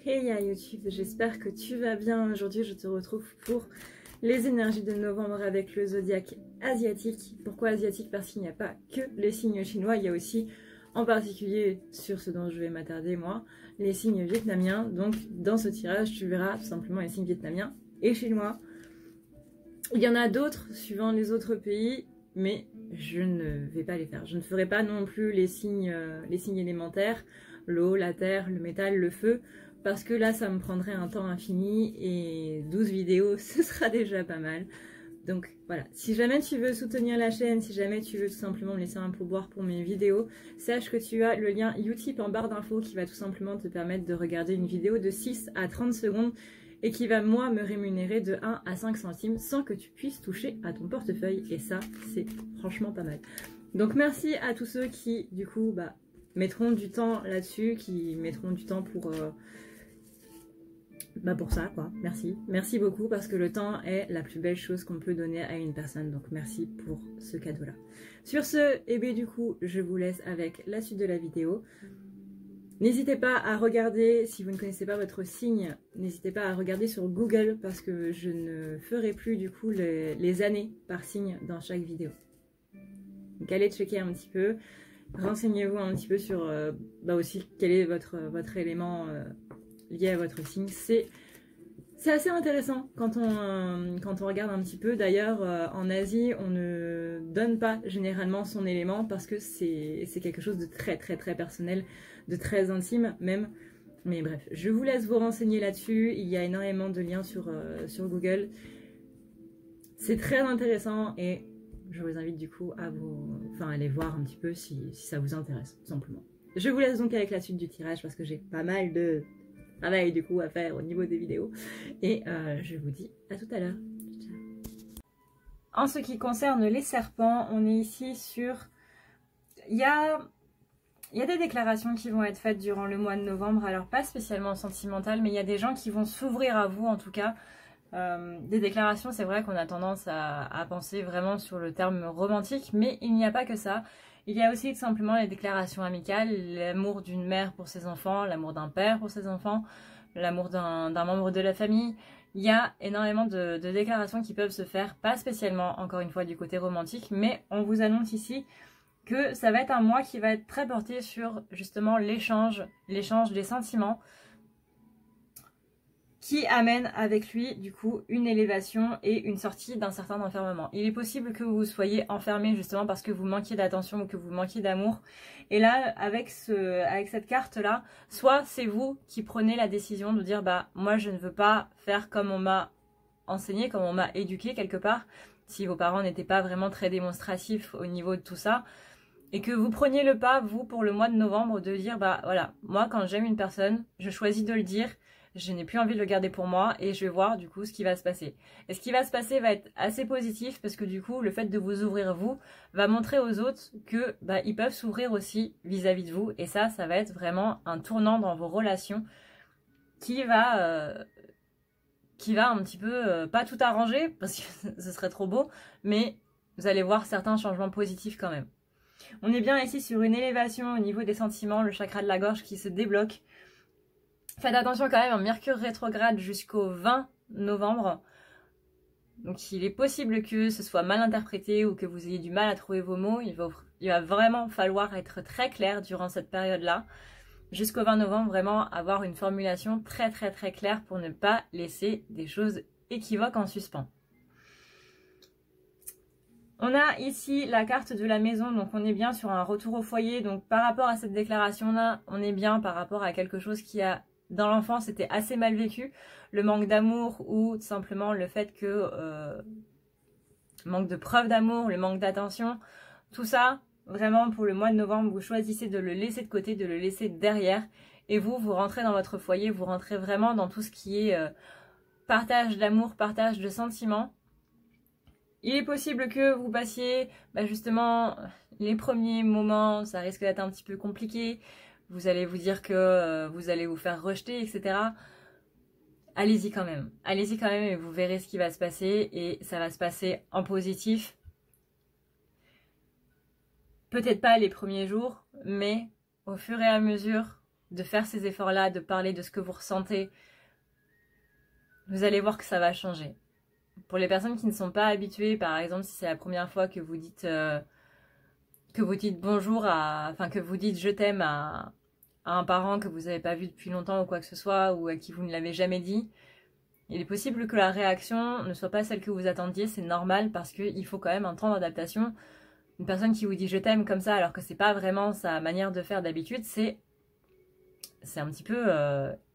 Hey à YouTube, j'espère que tu vas bien. Aujourd'hui je te retrouve pour les énergies de novembre avec le zodiaque asiatique. Pourquoi asiatique? Parce qu'il n'y a pas que les signes chinois, il y a aussi en particulier, sur ce dont je vais m'attarder moi, les signes vietnamiens. Donc dans ce tirage tu verras tout simplement les signes vietnamiens et chinois. Il y en a d'autres suivant les autres pays, mais je ne vais pas les faire. Je ne ferai pas non plus les signes élémentaires, l'eau, la terre, le métal, le feu, parce que là ça me prendrait un temps infini et 12 vidéos ce sera déjà pas mal. Donc voilà, si jamais tu veux soutenir la chaîne, si jamais tu veux tout simplement me laisser un pourboire pour mes vidéos, sache que tu as le lien Utip en barre d'infos qui va tout simplement te permettre de regarder une vidéo de 6 à 30 secondes et qui va moi me rémunérer de 1 à 5 centimes sans que tu puisses toucher à ton portefeuille, et ça c'est franchement pas mal. Donc merci à tous ceux qui du coup mettront du temps là-dessus, qui mettront du temps pour ça quoi. Merci beaucoup, parce que le temps est la plus belle chose qu'on peut donner à une personne, donc merci pour ce cadeau là. Sur ce, et bien du coup je vous laisse avec la suite de la vidéo. N'hésitez pas à regarder, si vous ne connaissez pas votre signe, n'hésitez pas à regarder sur Google, parce que je ne ferai plus du coup les années par signe dans chaque vidéo. Donc allez checker un petit peu, renseignez-vous un petit peu sur aussi quel est votre élément lié à votre signe. C'est assez intéressant quand on regarde un petit peu. D'ailleurs, en Asie, on ne donne pas généralement son élément parce que c'est quelque chose de très personnel, de très intime même. Mais bref, je vous laisse vous renseigner là-dessus. Il y a énormément de liens sur Google. C'est très intéressant et je vous invite du coup à aller voir un petit peu si ça vous intéresse, tout simplement. Je vous laisse donc avec la suite du tirage parce que j'ai pas mal de travail du coup à faire au niveau des vidéos, et je vous dis à tout à l'heure. En ce qui concerne les serpents, on est ici sur... Il y a des déclarations qui vont être faites durant le mois de novembre, alors pas spécialement sentimentales, mais il y a des gens qui vont s'ouvrir à vous en tout cas. Des déclarations, c'est vrai qu'on a tendance à penser vraiment sur le terme romantique, mais il n'y a pas que ça. Il y a aussi tout simplement les déclarations amicales, l'amour d'une mère pour ses enfants, l'amour d'un père pour ses enfants, l'amour d'un membre de la famille. Il y a énormément de déclarations qui peuvent se faire, pas spécialement encore une fois du côté romantique, mais on vous annonce ici que ça va être un mois qui va être très porté sur justement l'échange des sentiments, qui amène avec lui du coup une élévation et une sortie d'un certain enfermement. Il est possible que vous soyez enfermé justement parce que vous manquiez d'attention ou que vous manquiez d'amour. Et là, avec cette carte-là, soit c'est vous qui prenez la décision de dire moi je ne veux pas faire comme on m'a enseigné, comme on m'a éduqué quelque part, si vos parents n'étaient pas vraiment très démonstratifs au niveau de tout ça, et que vous preniez le pas, vous, pour le mois de novembre, de dire voilà, moi quand j'aime une personne, je choisis de le dire. Je n'ai plus envie de le garder pour moi et je vais voir du coup ce qui va se passer. Et ce qui va se passer va être assez positif parce que du coup le fait de vous ouvrir vous va montrer aux autres que ils peuvent s'ouvrir aussi vis-à-vis de vous, et ça va être vraiment un tournant dans vos relations qui va un petit peu pas tout arranger parce que ce serait trop beau, mais vous allez voir certains changements positifs quand même. On est bien ici sur une élévation au niveau des sentiments, le chakra de la gorge qui se débloque. Faites attention quand même, en Mercure rétrograde jusqu'au 20 novembre. Donc il est possible que ce soit mal interprété ou que vous ayez du mal à trouver vos mots. Il va vraiment falloir être très clair durant cette période-là. Jusqu'au 20 novembre, vraiment avoir une formulation très claire pour ne pas laisser des choses équivoques en suspens. On a ici la carte de la maison, donc on est bien sur un retour au foyer. Donc par rapport à cette déclaration-là, on est bien par rapport à quelque chose qui a... Dans l'enfance, c'était assez mal vécu, le manque d'amour ou tout simplement le fait que manque de preuve d'amour, le manque d'attention, tout ça, vraiment pour le mois de novembre, vous choisissez de le laisser de côté, de le laisser derrière, et vous rentrez dans votre foyer, vous rentrez vraiment dans tout ce qui est partage d'amour, partage de sentiments. Il est possible que vous passiez justement les premiers moments, ça risque d'être un petit peu compliqué. Vous allez vous dire que vous allez vous faire rejeter, etc. Allez-y quand même. Allez-y quand même et vous verrez ce qui va se passer. Et ça va se passer en positif. Peut-être pas les premiers jours, mais au fur et à mesure de faire ces efforts-là, de parler de ce que vous ressentez, vous allez voir que ça va changer. Pour les personnes qui ne sont pas habituées, par exemple, si c'est la première fois que vous dites bonjour enfin que vous dites je t'aime à un parent que vous n'avez pas vu depuis longtemps ou quoi que ce soit, ou à qui vous ne l'avez jamais dit, il est possible que la réaction ne soit pas celle que vous attendiez, c'est normal parce qu'il faut quand même un temps d'adaptation. Une personne qui vous dit je t'aime comme ça alors que c'est pas vraiment sa manière de faire d'habitude, c'est un petit peu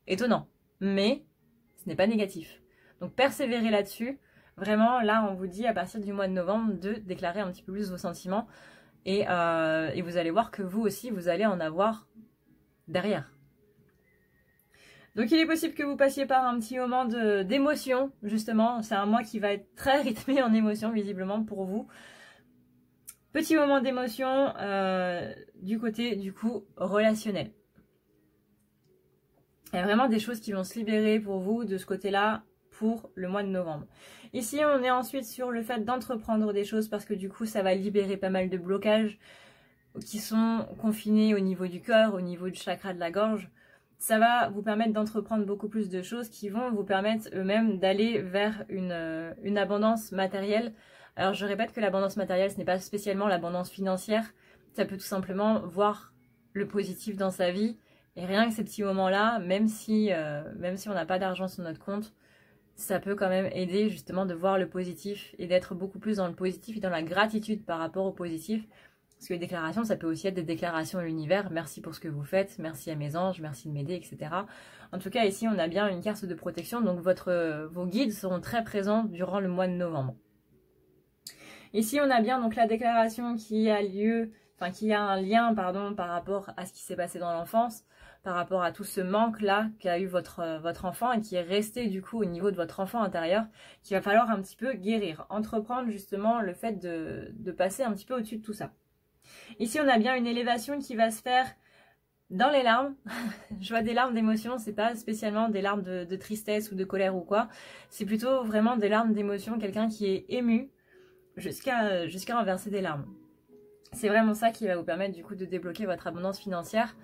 étonnant. Mais ce n'est pas négatif. Donc persévérez là-dessus. Vraiment, là, on vous dit à partir du mois de novembre de déclarer un petit peu plus vos sentiments. Et vous allez voir que vous aussi, vous allez en avoir derrière. Donc il est possible que vous passiez par un petit moment d'émotion, justement. C'est un mois qui va être très rythmé en émotion, visiblement, pour vous. Petit moment d'émotion du côté, du coup, relationnel. Il y a vraiment des choses qui vont se libérer pour vous de ce côté-là pour le mois de novembre. Ici, on est ensuite sur le fait d'entreprendre des choses parce que du coup, ça va libérer pas mal de blocages qui sont confinés au niveau du cœur, au niveau du chakra de la gorge. Ça va vous permettre d'entreprendre beaucoup plus de choses qui vont vous permettre eux-mêmes d'aller vers une abondance matérielle. Alors, je répète que l'abondance matérielle, ce n'est pas spécialement l'abondance financière. Ça peut tout simplement voir le positif dans sa vie. Et rien que ces petits moments-là, même si on n'a pas d'argent sur notre compte, ça peut quand même aider justement de voir le positif et d'être beaucoup plus dans le positif et dans la gratitude par rapport au positif. Parce que les déclarations, ça peut aussi être des déclarations à l'univers. Merci pour ce que vous faites, merci à mes anges, merci de m'aider, etc. En tout cas, ici, on a bien une carte de protection. Donc, vos guides seront très présents durant le mois de novembre. Ici, on a bien donc la déclaration qui a un lien par rapport à ce qui s'est passé dans l'enfance, par rapport à tout ce manque-là qu'a eu votre enfant et qui est resté du coup au niveau de votre enfant intérieur, qu'il va falloir un petit peu guérir, entreprendre justement le fait de passer un petit peu au-dessus de tout ça. Ici, on a bien une élévation qui va se faire dans les larmes. Je vois des larmes d'émotion, c'est pas spécialement des larmes de tristesse ou de colère ou quoi, c'est plutôt vraiment des larmes d'émotion, quelqu'un qui est ému jusqu'à en verser des larmes. C'est vraiment ça qui va vous permettre du coup de débloquer votre abondance financière,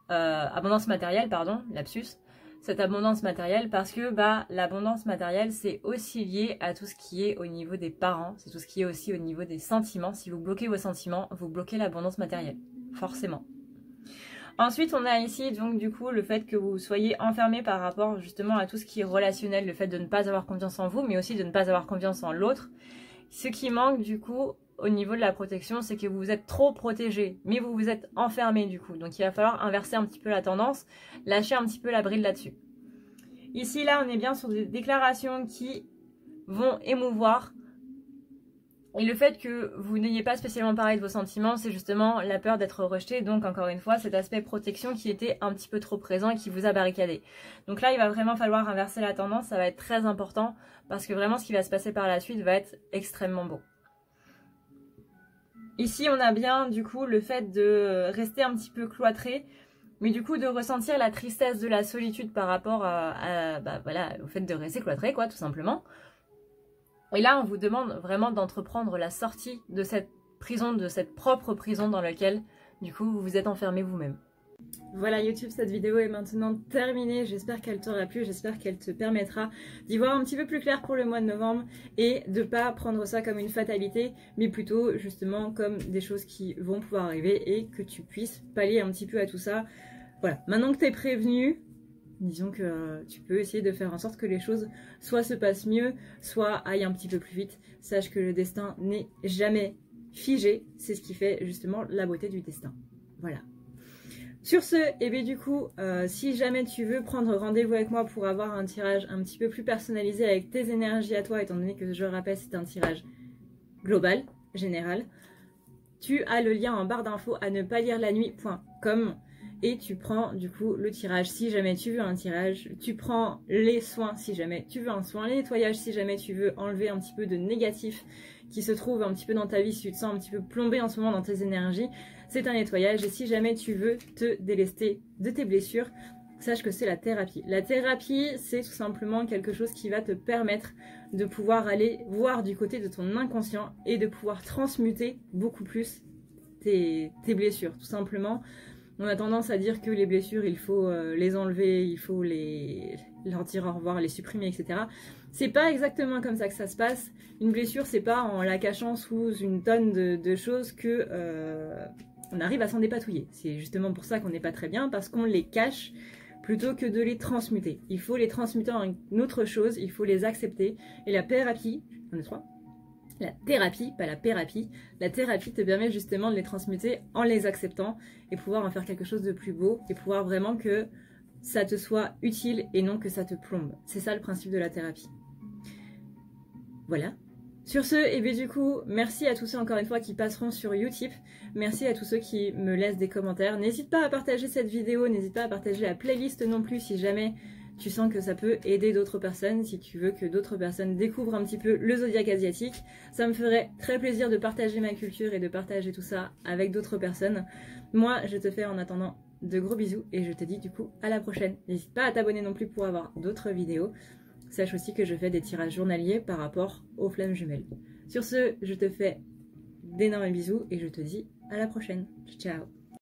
abondance matérielle, pardon, lapsus. Cette abondance matérielle parce que l'abondance matérielle c'est aussi lié à tout ce qui est au niveau des parents, c'est tout ce qui est aussi au niveau des sentiments. Si vous bloquez vos sentiments, vous bloquez l'abondance matérielle, forcément. Ensuite, on a ici donc du coup le fait que vous soyez enfermé par rapport justement à tout ce qui est relationnel, le fait de ne pas avoir confiance en vous, mais aussi de ne pas avoir confiance en l'autre. Ce qui manque du coup au niveau de la protection, c'est que vous vous êtes trop protégé, mais vous vous êtes enfermé du coup. Donc il va falloir inverser un petit peu la tendance, lâcher un petit peu la bride là-dessus. Ici, là, on est bien sur des déclarations qui vont émouvoir. Et le fait que vous n'ayez pas spécialement parlé de vos sentiments, c'est justement la peur d'être rejeté. Donc encore une fois, cet aspect protection qui était un petit peu trop présent et qui vous a barricadé. Donc là, il va vraiment falloir inverser la tendance, ça va être très important parce que vraiment ce qui va se passer par la suite va être extrêmement beau. Ici, on a bien du coup le fait de rester un petit peu cloîtré, mais du coup de ressentir la tristesse de la solitude par rapport au fait de rester cloîtré, quoi, tout simplement. Et là, on vous demande vraiment d'entreprendre la sortie de cette prison, de cette propre prison dans laquelle, du coup, vous vous êtes enfermé vous-même. Voilà YouTube, cette vidéo est maintenant terminée. J'espère qu'elle t'aura plu, j'espère qu'elle te permettra d'y voir un petit peu plus clair pour le mois de novembre et de pas prendre ça comme une fatalité, mais plutôt justement comme des choses qui vont pouvoir arriver et que tu puisses pallier un petit peu à tout ça. Voilà, maintenant que tu es prévenu, disons que tu peux essayer de faire en sorte que les choses soit se passent mieux, soit aillent un petit peu plus vite. Sache que le destin n'est jamais figé, c'est ce qui fait justement la beauté du destin. Voilà. Sur ce, et bien du coup, si jamais tu veux prendre rendez-vous avec moi pour avoir un tirage un petit peu plus personnalisé avec tes énergies à toi, étant donné que je le rappelle, c'est un tirage global, général, tu as le lien en barre d'infos à ne pas lire la nuit.com et tu prends du coup le tirage si jamais tu veux un tirage, tu prends les soins si jamais tu veux un soin, les nettoyages si jamais tu veux enlever un petit peu de négatif qui se trouve un petit peu dans ta vie, si tu te sens un petit peu plombé en ce moment dans tes énergies, c'est un nettoyage. Et si jamais tu veux te délester de tes blessures, sache que c'est la thérapie. La thérapie, c'est tout simplement quelque chose qui va te permettre de pouvoir aller voir du côté de ton inconscient et de pouvoir transmuter beaucoup plus tes blessures, tout simplement. On a tendance à dire que les blessures, il faut les enlever, il faut leur dire au revoir, les supprimer, etc. C'est pas exactement comme ça que ça se passe. Une blessure, c'est pas en la cachant sous une tonne de choses que on arrive à s'en dépatouiller. C'est justement pour ça qu'on n'est pas très bien, parce qu'on les cache plutôt que de les transmuter. Il faut les transmuter en une autre chose, il faut les accepter. Et la thérapie, on est trois. La thérapie, pas la thérapie, la thérapie te permet justement de les transmuter en les acceptant et pouvoir en faire quelque chose de plus beau et pouvoir vraiment que ça te soit utile et non que ça te plombe. C'est ça le principe de la thérapie. Voilà. Sur ce, et bien du coup, merci à tous ceux encore une fois qui passeront sur Utip. Merci à tous ceux qui me laissent des commentaires. N'hésite pas à partager cette vidéo, n'hésite pas à partager la playlist non plus si jamais tu sens que ça peut aider d'autres personnes, si tu veux que d'autres personnes découvrent un petit peu le zodiaque asiatique. Ça me ferait très plaisir de partager ma culture et de partager tout ça avec d'autres personnes. Moi, je te fais en attendant de gros bisous et je te dis du coup à la prochaine. N'hésite pas à t'abonner non plus pour avoir d'autres vidéos. Sache aussi que je fais des tirages journaliers par rapport aux flammes jumelles. Sur ce, je te fais d'énormes bisous et je te dis à la prochaine. Ciao!